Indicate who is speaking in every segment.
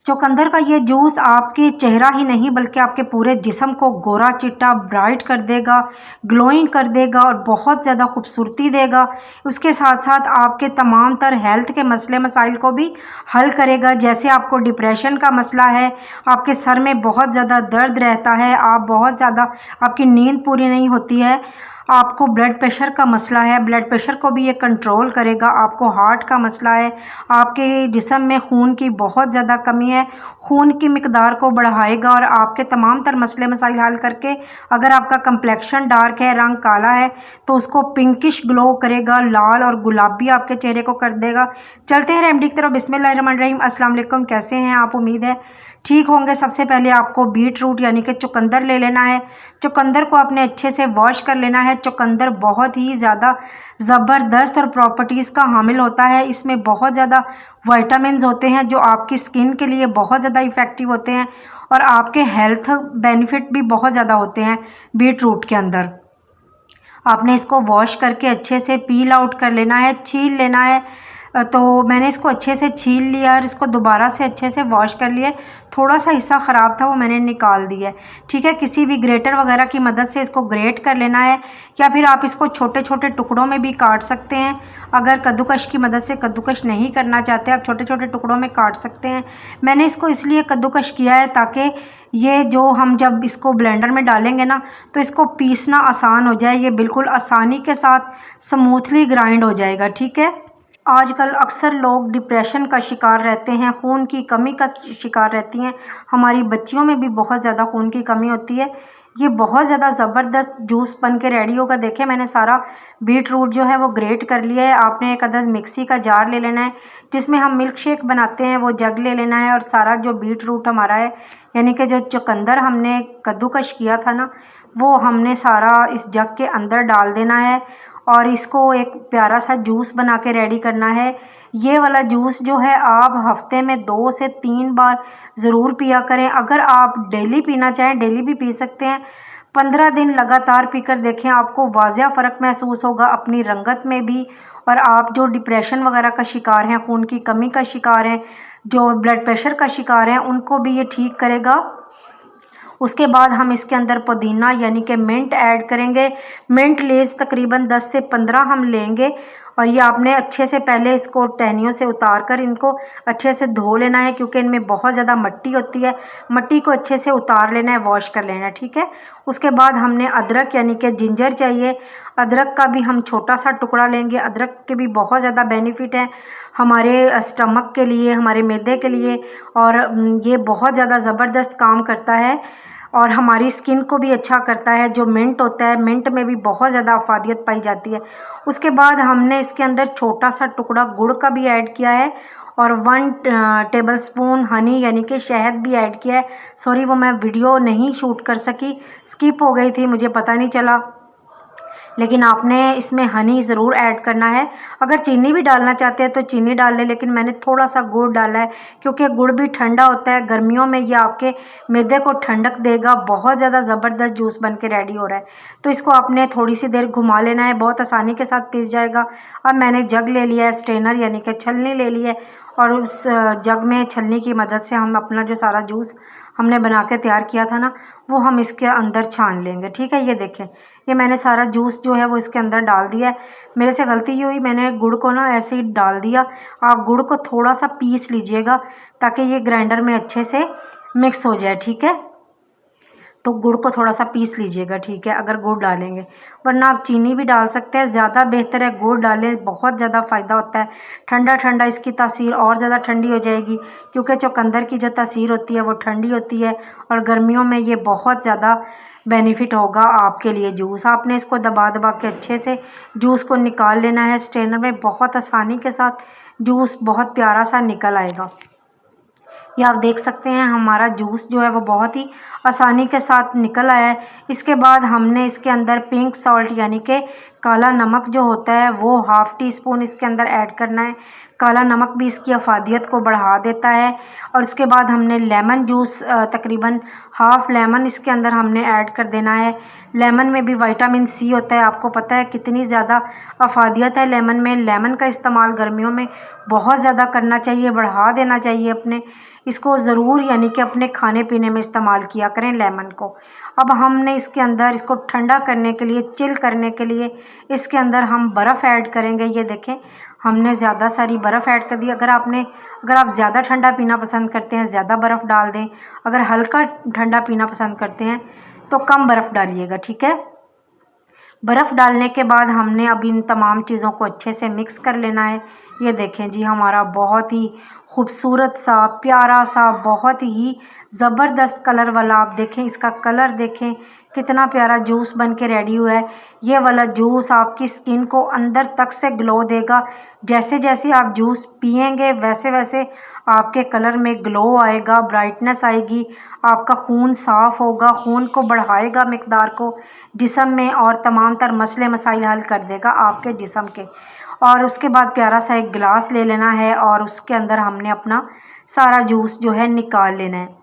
Speaker 1: चुकंदर का ये जूस आपके चेहरा ही नहीं बल्कि आपके पूरे जिस्म को गोरा चिट्टा ब्राइट कर देगा, ग्लोइंग कर देगा और बहुत ज़्यादा खूबसूरती देगा। उसके साथ साथ आपके तमाम तर हेल्थ के मसले मसाइल को भी हल करेगा। जैसे आपको डिप्रेशन का मसला है, आपके सर में बहुत ज़्यादा दर्द रहता है, आप बहुत ज़्यादा आपकी नींद पूरी नहीं होती है, आपको ब्लड प्रेशर का मसला है, ब्लड प्रेशर को भी ये कंट्रोल करेगा। आपको हार्ट का मसला है, आपके जिस्म में खून की बहुत ज़्यादा कमी है, खून की मिकदार को बढ़ाएगा और आपके तमाम तर मसले मसाइल हल करके, अगर आपका कंप्लेक्शन डार्क है, रंग काला है, तो उसको पिंकिश ग्लो करेगा, लाल और गुलाबी आपके चेहरे को कर देगा। चलते हैं रेमेडी की तरफ। बिस्मिल्लाहिर्रहमानिर्रहीम। अस्सलाम वालेकुम। कैसे हैं आप? उम्मीद है ठीक होंगे। सबसे पहले आपको बीट रूट यानी कि चुकंदर ले लेना है। चुकंदर को आपने अच्छे से वॉश कर लेना है। चुकंदर बहुत ही ज़्यादा ज़बरदस्त और प्रॉपर्टीज़ का हामिल होता है। इसमें बहुत ज़्यादा विटामिन्स होते हैं जो आपकी स्किन के लिए बहुत ज़्यादा इफ़ेक्टिव होते हैं और आपके हेल्थ बेनिफिट भी बहुत ज़्यादा होते हैं बीट रूट के अंदर। आपने इसको वॉश करके अच्छे से पील आउट कर लेना है, छील लेना है। तो मैंने इसको अच्छे से छील लिया और इसको दोबारा से अच्छे से वॉश कर लिया। थोड़ा सा हिस्सा ख़राब था वो मैंने निकाल दिया है। ठीक है, किसी भी ग्रेटर वगैरह की मदद से इसको ग्रेट कर लेना है या फिर आप इसको छोटे छोटे टुकड़ों में भी काट सकते हैं। अगर कद्दूकश की मदद से कद्दूकश नहीं करना चाहते, आप छोटे छोटे टुकड़ों में काट सकते हैं। मैंने इसको इसलिए कद्दूकश किया है ताकि ये जो हम जब इसको ब्लेंडर में डालेंगे ना, तो इसको पीसना आसान हो जाए। ये बिल्कुल आसानी के साथ स्मूथली ग्राइंड हो जाएगा। ठीक है, आजकल अक्सर लोग डिप्रेशन का शिकार रहते हैं, खून की कमी का शिकार रहती हैं। हमारी बच्चियों में भी बहुत ज़्यादा खून की कमी होती है। ये बहुत ज़्यादा ज़बरदस्त जूस बन के रेडी होगा। देखिए, मैंने सारा बीट रूट जो है वो ग्रेट कर लिया है। आपने एक अदद मिक्सी का जार ले लेना है जिसमें हम मिल्क शेक बनाते हैं, वो जग ले लेना है और सारा जो बीट रूट हमारा है यानी कि जो चुकंदर हमने कद्दूकश किया था ना, वो हमने सारा इस जग के अंदर डाल देना है और इसको एक प्यारा सा जूस बना के रेडी करना है। ये वाला जूस जो है आप हफ्ते में 2 से 3 बार ज़रूर पिया करें। अगर आप डेली पीना चाहें डेली भी पी सकते हैं। 15 दिन लगातार पीकर देखें, आपको वाज़िया फ़र्क महसूस होगा अपनी रंगत में भी। और आप जो डिप्रेशन वगैरह का शिकार हैं, खून की कमी का शिकार हैं, जो ब्लड प्रेशर का शिकार हैं, उनको भी ये ठीक करेगा। उसके बाद हम इसके अंदर पुदीना यानी कि मिंट ऐड करेंगे। मिंट लीव्स तकरीबन 10 से 15 हम लेंगे और ये आपने अच्छे से पहले इसको टहनियों से उतार कर इनको अच्छे से धो लेना है क्योंकि इनमें बहुत ज़्यादा मिट्टी होती है। मिट्टी को अच्छे से उतार लेना है, वॉश कर लेना है। ठीक है, उसके बाद हमने अदरक यानी कि जिंजर चाहिए। अदरक का भी हम छोटा सा टुकड़ा लेंगे। अदरक के भी बहुत ज़्यादा बेनिफिट हैं हमारे स्टमक के लिए, हमारे मैदे के लिए और ये बहुत ज़्यादा ज़बरदस्त काम करता है और हमारी स्किन को भी अच्छा करता है। जो मिंट होता है, मिंट में भी बहुत ज़्यादा अफादियत पाई जाती है। उसके बाद हमने इसके अंदर छोटा सा टुकड़ा गुड़ का भी ऐड किया है और 1 टेबलस्पून हनी यानी कि शहद भी ऐड किया है। सॉरी, वो मैं वीडियो नहीं शूट कर सकी, स्किप हो गई थी, मुझे पता नहीं चला। लेकिन आपने इसमें हनी ज़रूर ऐड करना है। अगर चीनी भी डालना चाहते हैं तो चीनी डाल लें, लेकिन मैंने थोड़ा सा गुड़ डाला है क्योंकि गुड़ भी ठंडा होता है। गर्मियों में ये आपके मैदे को ठंडक देगा। बहुत ज़्यादा ज़बरदस्त जूस बन के रेडी हो रहा है। तो इसको आपने थोड़ी सी देर घुमा लेना है, बहुत आसानी के साथ पीस जाएगा। अब मैंने जग ले लिया है, स्ट्रेनर यानी कि छलनी ले ली है और उस जग में छलनी की मदद से हम अपना जो सारा जूस हमने बना के तैयार किया था ना, वो हम इसके अंदर छान लेंगे। ठीक है, ये देखें, ये मैंने सारा जूस जो है वो इसके अंदर डाल दिया है। मेरे से गलती ये हुई, मैंने गुड़ को ना ऐसे ही डाल दिया। आप गुड़ को थोड़ा सा पीस लीजिएगा ताकि ये ग्राइंडर में अच्छे से मिक्स हो जाए। ठीक है, तो गुड़ को थोड़ा सा पीस लीजिएगा। ठीक है, अगर गुड़ डालेंगे, वरना आप चीनी भी डाल सकते हैं। ज़्यादा बेहतर है गुड़ डालें, बहुत ज़्यादा फ़ायदा होता है। ठंडा ठंडा इसकी तासीर और ज़्यादा ठंडी हो जाएगी क्योंकि चुकंदर की जो तासीर होती है वो ठंडी होती है और गर्मियों में ये बहुत ज़्यादा बेनिफिट होगा आपके लिए। जूस आपने इसको दबा दबा के अच्छे से जूस को निकाल लेना है स्ट्रेनर में। बहुत आसानी के साथ जूस बहुत प्यारा सा निकल आएगा। ये आप देख सकते हैं हमारा जूस जो है वो बहुत ही आसानी के साथ निकल आया है। इसके बाद हमने इसके अंदर पिंक सॉल्ट यानी कि काला नमक जो होता है वो हाफ़ टी स्पून इसके अंदर ऐड करना है। काला नमक भी इसकी अफादियत को बढ़ा देता है। और उसके बाद हमने लेमन जूस तकरीबन हाफ़ लेमन इसके अंदर हमने ऐड कर देना है। लेमन में भी विटामिन सी होता है, आपको पता है कितनी ज़्यादा अफादियत है लेमन में। लेमन का इस्तेमाल गर्मियों में बहुत ज़्यादा करना चाहिए, बढ़ा देना चाहिए अपने इसको ज़रूर, यानी कि अपने खाने पीने में इस्तेमाल किया करें लेमन को। अब हमने इसके अंदर इसको ठंडा करने के लिए, चिल करने के लिए इसके अंदर हम बर्फ़ ऐड करेंगे। ये देखें हमने ज़्यादा सारी बर्फ़ ऐड कर दी। अगर आप ज़्यादा ठंडा पीना पसंद करते हैं ज़्यादा बर्फ़ डाल दें, अगर हल्का ठंडा पीना पसंद करते हैं तो कम बर्फ़ डालिएगा, ठीक है। बर्फ़ डालने के बाद हमने अब इन तमाम चीज़ों को अच्छे से मिक्स कर लेना है। ये देखें जी हमारा बहुत ही खूबसूरत सा, प्यारा सा, बहुत ही ज़बरदस्त कलर वाला, आप देखें इसका कलर देखें कितना प्यारा जूस बन के रेडी हुआ है। ये वाला जूस आपकी स्किन को अंदर तक से ग्लो देगा। जैसे जैसे आप जूस पिएंगे वैसे वैसे आपके कलर में ग्लो आएगा, ब्राइटनेस आएगी, आपका खून साफ़ होगा, खून को बढ़ाएगा मिकदार को जिस्म में, और तमाम तर मसले मसाइल हल कर देगा आपके जिस्म के। और उसके बाद प्यारा सा एक गिलास ले लेना है और उसके अंदर हमने अपना सारा जूस जो है निकाल लेना है।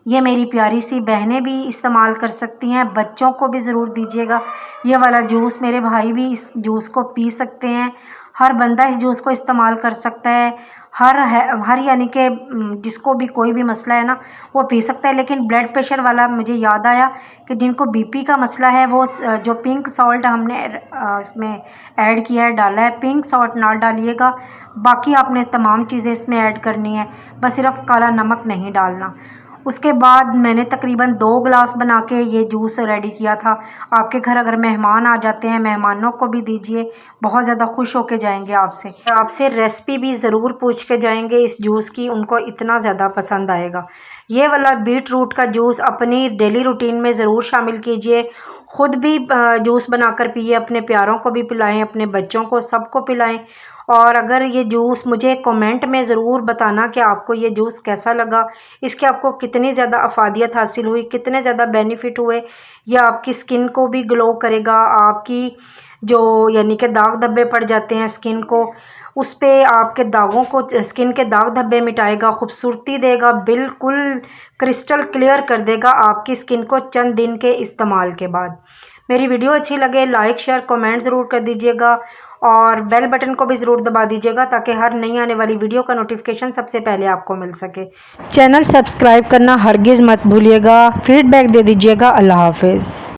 Speaker 1: ये मेरी प्यारी सी बहनें भी इस्तेमाल कर सकती हैं, बच्चों को भी ज़रूर दीजिएगा ये वाला जूस। मेरे भाई भी इस जूस को पी सकते हैं, हर बंदा इस जूस को इस्तेमाल कर सकता है। हर यानी कि जिसको भी कोई भी मसला है ना वो पी सकता है। लेकिन ब्लड प्रेशर वाला मुझे याद आया कि जिनको बीपी का मसला है वो जो पिंक सॉल्ट हमने इसमें ऐड किया है, डाला है, पिंक सॉल्ट ना डालिएगा। बाकी आपने तमाम चीज़ें इसमें ऐड करनी है, बस सिर्फ काला नमक नहीं डालना। उसके बाद मैंने तकरीबन 2 गिलास बना के ये जूस रेडी किया था। आपके घर अगर मेहमान आ जाते हैं, मेहमानों को भी दीजिए, बहुत ज़्यादा खुश होके जाएंगे आपसे रेसिपी भी ज़रूर पूछ के जाएंगे इस जूस की, उनको इतना ज़्यादा पसंद आएगा। ये वाला बीट रूट का जूस अपनी डेली रूटीन में ज़रूर शामिल कीजिए। ख़ुद भी जूस बनाकर पिए, अपने प्यारों को भी पिलाएं, अपने बच्चों को, सबको पिलाएं। और अगर ये जूस मुझे कमेंट में ज़रूर बताना कि आपको ये जूस कैसा लगा, इसके आपको कितनी ज़्यादा अफादियत हासिल हुई, कितने ज़्यादा बेनिफिट हुए। यह आपकी स्किन को भी ग्लो करेगा, आपकी जो यानी कि दाग धब्बे पड़ जाते हैं स्किन को, उस पे आपके दागों को, स्किन के दाग धब्बे मिटाएगा, खूबसूरती देगा, बिल्कुल क्रिस्टल क्लियर कर देगा आपकी स्किन को चंद दिन के इस्तेमाल के बाद। मेरी वीडियो अच्छी लगे लाइक शेयर कमेंट ज़रूर कर दीजिएगा और बेल बटन को भी ज़रूर दबा दीजिएगा ताकि हर नई आने वाली वीडियो का नोटिफिकेशन सबसे पहले आपको मिल सके। चैनल सब्सक्राइब करना हरगिज़ मत भूलिएगा। फीडबैक दे दीजिएगा। अल्लाह हाफिज़।